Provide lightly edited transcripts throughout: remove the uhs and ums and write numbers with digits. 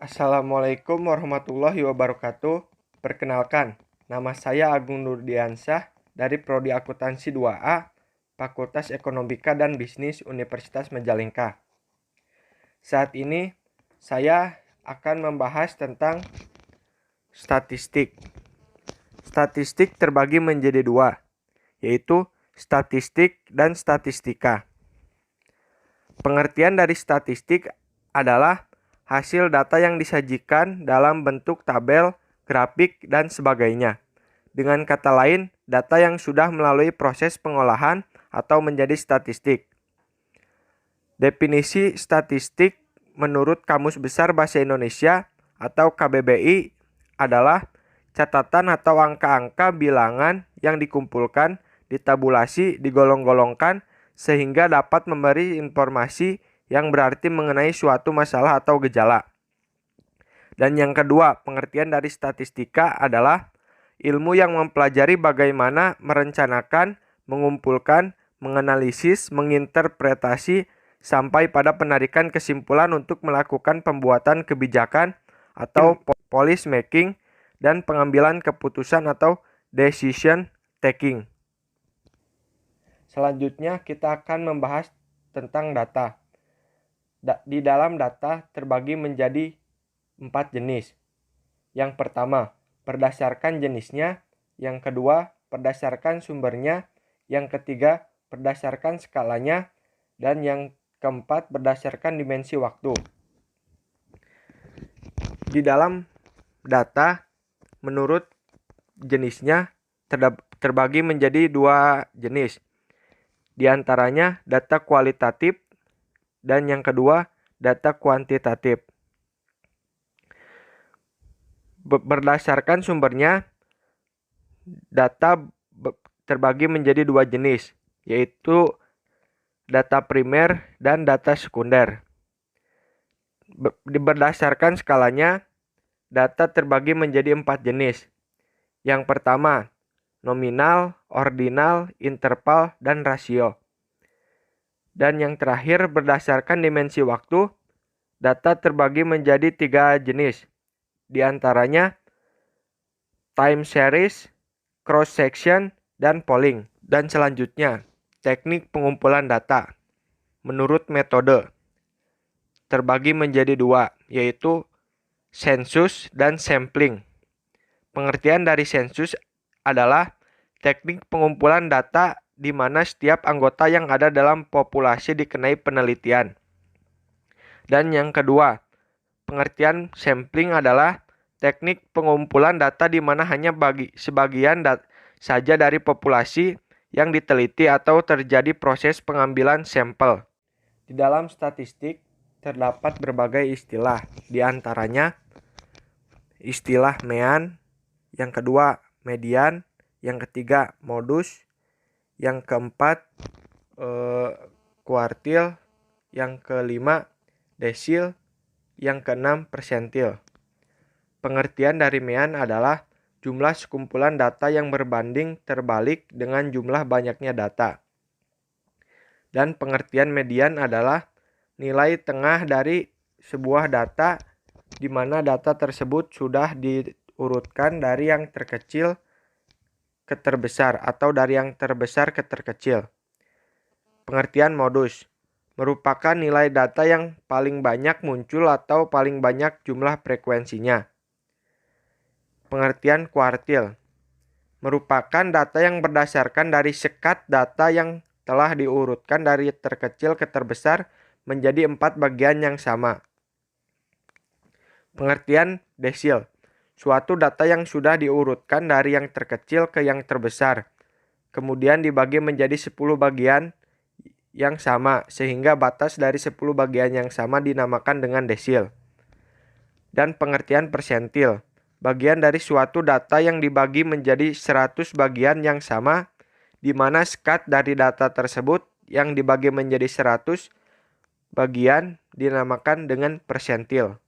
Assalamualaikum warahmatullahi wabarakatuh. Perkenalkan, nama saya Agung Nurdiansyah dari Prodi Akuntansi 2A, Fakultas Ekonomika dan Bisnis Universitas Majalengka. Saat ini saya akan membahas tentang statistik. Statistik terbagi menjadi dua, yaitu statistik dan statistika. Pengertian dari statistik adalah hasil data yang disajikan dalam bentuk tabel, grafik, dan sebagainya. Dengan kata lain, data yang sudah melalui proses pengolahan atau menjadi statistik. Definisi statistik menurut Kamus Besar Bahasa Indonesia atau KBBI adalah catatan atau angka-angka bilangan yang dikumpulkan, ditabulasi, digolong-golongkan, sehingga dapat memberi informasi yang berarti mengenai suatu masalah atau gejala. Dan yang kedua, pengertian dari statistika adalah ilmu yang mempelajari bagaimana merencanakan, mengumpulkan, menganalisis, menginterpretasi, sampai pada penarikan kesimpulan untuk melakukan pembuatan kebijakan atau policy making dan pengambilan keputusan atau decision taking. Selanjutnya kita akan membahas tentang data. Di dalam data terbagi menjadi 4 jenis. Yang pertama, berdasarkan jenisnya. Yang kedua, berdasarkan sumbernya. Yang ketiga, berdasarkan skalanya. Dan yang keempat, berdasarkan dimensi waktu. Di dalam data, menurut jenisnya terbagi menjadi dua jenis. Di antaranya data kualitatif dan yang kedua data kuantitatif. Berdasarkan sumbernya, data terbagi menjadi dua jenis, yaitu data primer dan data sekunder. Berdasarkan skalanya, data terbagi menjadi 4 jenis. Yang pertama, nominal, ordinal, interval, dan rasio. Dan yang terakhir, berdasarkan dimensi waktu, data terbagi menjadi 3 jenis. Di antaranya, time series, cross section, dan polling. Dan selanjutnya, teknik pengumpulan data. Menurut metode, terbagi menjadi 2, yaitu sensus dan sampling. Pengertian dari sensus adalah teknik pengumpulan data di mana setiap anggota yang ada dalam populasi dikenai penelitian. Dan yang kedua, pengertian sampling adalah teknik pengumpulan data di mana hanya sebagian saja dari populasi yang diteliti atau terjadi proses pengambilan sampel. Di dalam statistik terdapat berbagai istilah, di antaranya istilah mean, yang kedua median, yang ketiga modus, yang keempat kuartil, yang kelima desil, yang keenam persentil. Pengertian dari mean adalah jumlah sekumpulan data yang berbanding terbalik dengan jumlah banyaknya data. Dan pengertian median adalah nilai tengah dari sebuah data di mana data tersebut sudah diurutkan dari yang terkecil ke terbesar atau dari yang terbesar ke terkecil. Pengertian modus merupakan nilai data yang paling banyak muncul atau paling banyak jumlah frekuensinya. Pengertian kuartil merupakan data yang berdasarkan dari sekat data yang telah diurutkan dari terkecil ke terbesar menjadi 4 bagian yang sama. Pengertian desil, suatu data yang sudah diurutkan dari yang terkecil ke yang terbesar, kemudian dibagi menjadi 10 bagian yang sama, sehingga batas dari 10 bagian yang sama dinamakan dengan desil. Dan pengertian persentil, bagian dari suatu data yang dibagi menjadi 100 bagian yang sama, di mana sekat dari data tersebut yang dibagi menjadi 100 bagian dinamakan dengan persentil.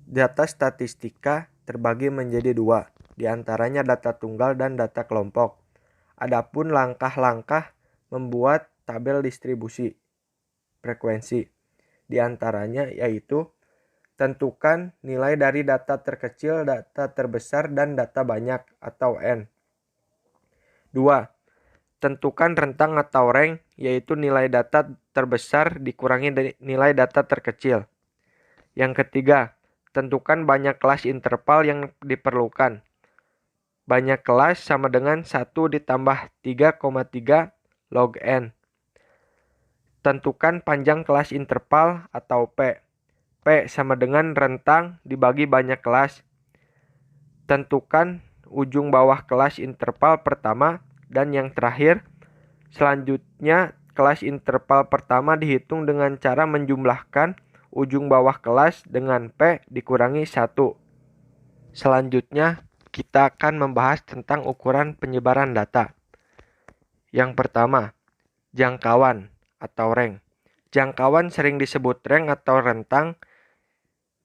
Data statistika terbagi menjadi 2, di antaranya data tunggal dan data kelompok. Adapun langkah-langkah membuat tabel distribusi frekuensi, di antaranya yaitu Tentukan nilai dari data terkecil, data terbesar, dan data banyak atau N. 2. Tentukan rentang atau range, yaitu nilai data terbesar dikurangi nilai data terkecil. Yang ketiga, tentukan banyak kelas interval yang diperlukan. Banyak kelas sama dengan 1 ditambah 3,3 log N. Tentukan panjang kelas interval atau P. P sama dengan rentang dibagi banyak kelas. Tentukan ujung bawah kelas interval pertama dan yang terakhir. Selanjutnya, kelas interval pertama dihitung dengan cara menjumlahkan ujung bawah kelas dengan P dikurangi 1. Selanjutnya, kita akan membahas tentang ukuran penyebaran data. Yang pertama, jangkauan atau range. Jangkauan sering disebut range atau rentang.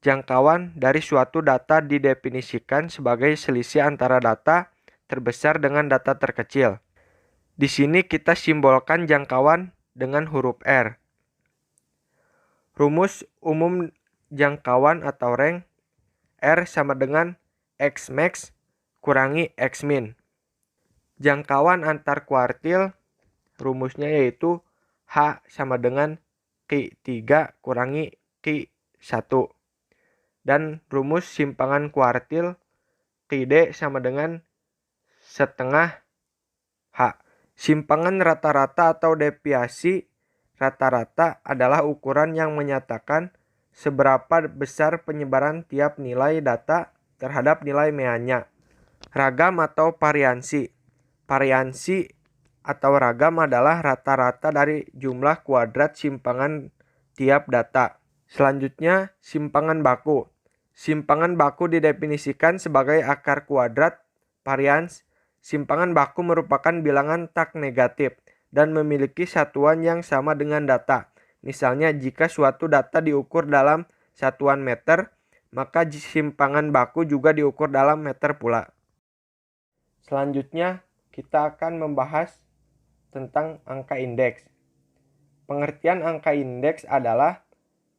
Jangkauan dari suatu data didefinisikan sebagai selisih antara data terbesar dengan data terkecil. Di sini kita simbolkan jangkauan dengan huruf R. Rumus umum jangkauan atau range, R sama dengan X max kurangi X min. Jangkauan antar kuartil, rumusnya yaitu H sama dengan Q3 kurangi Q1. Dan rumus simpangan kuartil QD sama dengan setengah H. Simpangan rata-rata atau deviasi rata-rata adalah ukuran yang menyatakan seberapa besar penyebaran tiap nilai data terhadap nilai meannya. Ragam atau variansi. Variansi atau ragam adalah rata-rata dari jumlah kuadrat simpangan tiap data. Selanjutnya, simpangan baku. Simpangan baku didefinisikan sebagai akar kuadrat varians. Simpangan baku merupakan bilangan tak negatif dan memiliki satuan yang sama dengan data. Misalnya, jika suatu data diukur dalam satuan meter, maka simpangan baku juga diukur dalam meter pula. Selanjutnya, kita akan membahas tentang angka indeks. Pengertian angka indeks adalah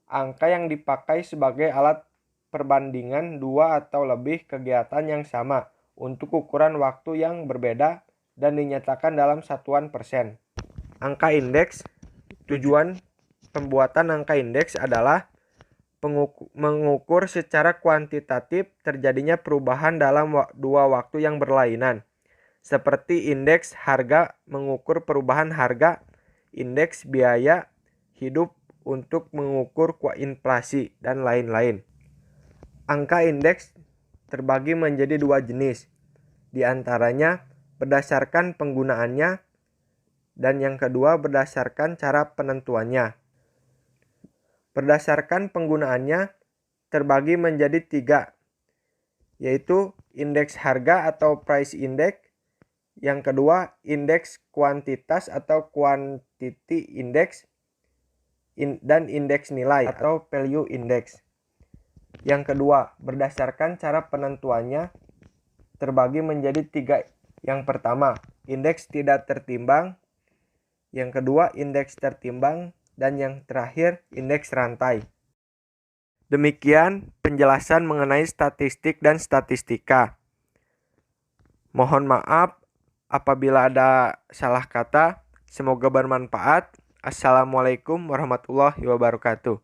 angka yang dipakai sebagai alat perbandingan dua atau lebih kegiatan yang sama untuk ukuran waktu yang berbeda dan dinyatakan dalam satuan persen. Angka indeks, tujuan pembuatan angka indeks adalah mengukur secara kuantitatif terjadinya perubahan dalam dua waktu yang berlainan. Seperti indeks harga mengukur perubahan harga, indeks biaya hidup untuk mengukur inflasi, dan lain-lain. Angka indeks terbagi menjadi dua jenis, di antaranya berdasarkan penggunaannya dan yang kedua berdasarkan cara penentuannya. Berdasarkan penggunaannya terbagi menjadi 3, yaitu indeks harga atau price index, yang kedua indeks kuantitas atau quantity index, dan indeks nilai atau value index. Yang kedua, berdasarkan cara penentuannya terbagi menjadi 3. Yang pertama, indeks tidak tertimbang. Yang kedua, indeks tertimbang. Dan yang terakhir, indeks rantai. Demikian penjelasan mengenai statistik dan statistika. Mohon maaf apabila ada salah kata. Semoga bermanfaat. Assalamualaikum warahmatullahi wabarakatuh.